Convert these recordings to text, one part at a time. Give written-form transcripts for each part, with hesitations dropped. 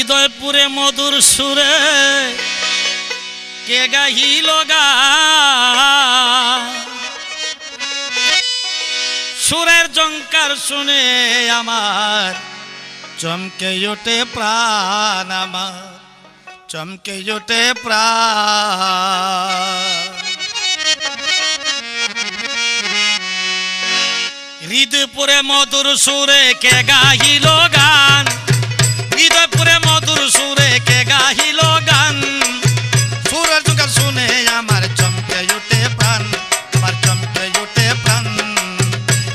হৃদয়পুরে মধুর সুরে কে গাহিল গান সুরের জঙ্কার শুনে আমার চমকে ওঠে প্রাণ আমার চমকে ওঠে প্রাণ হৃদয়পুরে মধুর সুরে কে গাহিল গান হৃদয়পুরে মধুর সুরে কে গাহিল গান সুরের জঙ্কার শুনে আমার চমকে ওঠে প্রাণ আমার চমকে ওঠে প্রাণ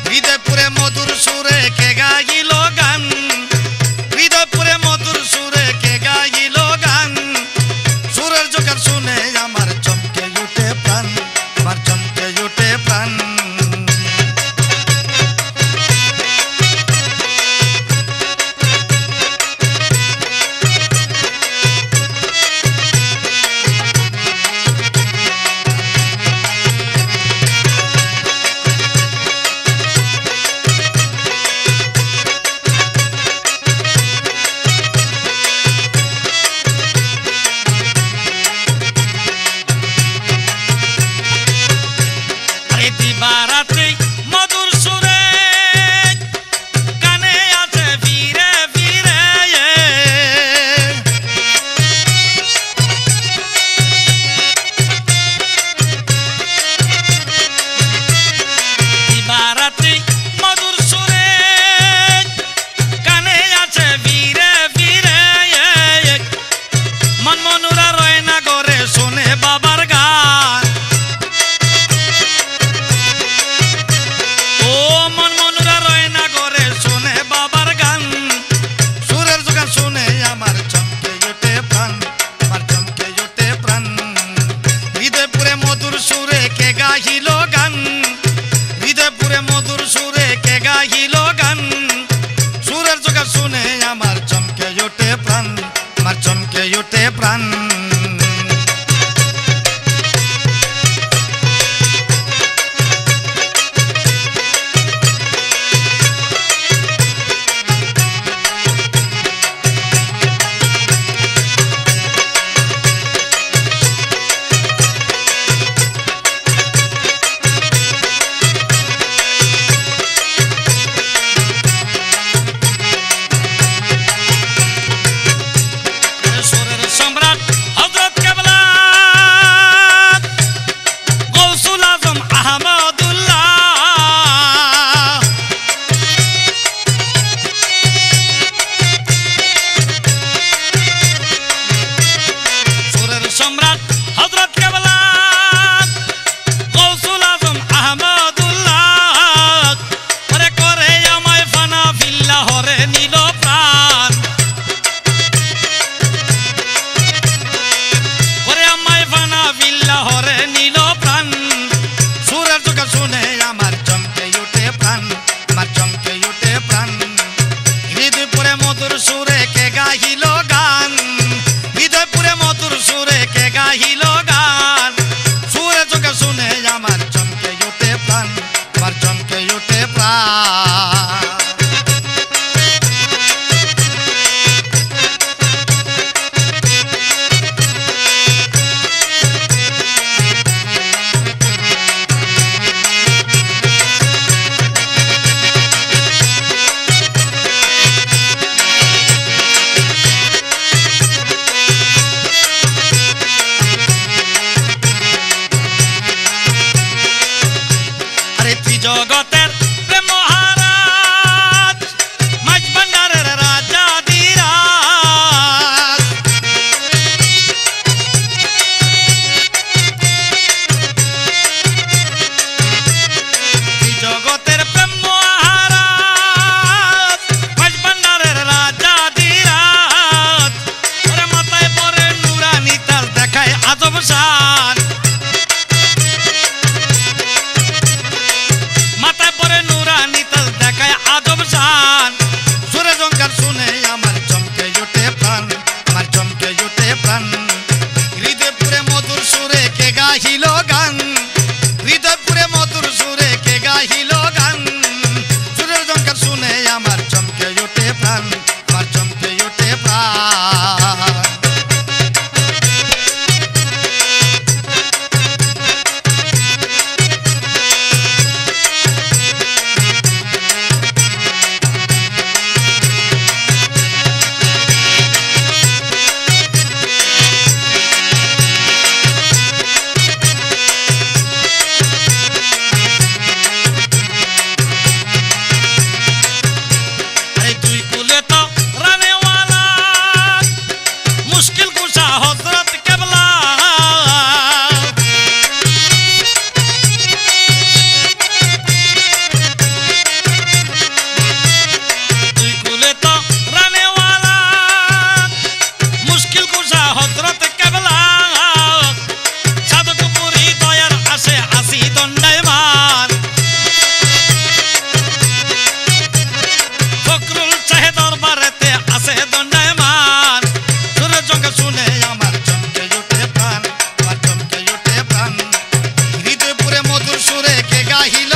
হৃদয়পুরে মধুর সুরে কে গাহিল গান হৃদয়পুরে মধুর সুরে কে গাহিল গান সুরের জঙ্কার শুনে আমার চমকে ওঠে প্রাণ আমার চমকে ওঠে প্রাণ বারাতে মধুর সুরে কানে আছে ফিরে ফিরে বারাতে মধুর সুরে কানে আছে ফিরে ফিরে মন মনুরা রয় না করে শোনে বাবার গান গাহিল গান হৃদয়পুরে মধুর সুরে কে গাহিল গান সুরের জোগাড় শুনে আমার চমকে ওঠে প্রাণ আমার চমকে ওঠে প্রাণ গাহিল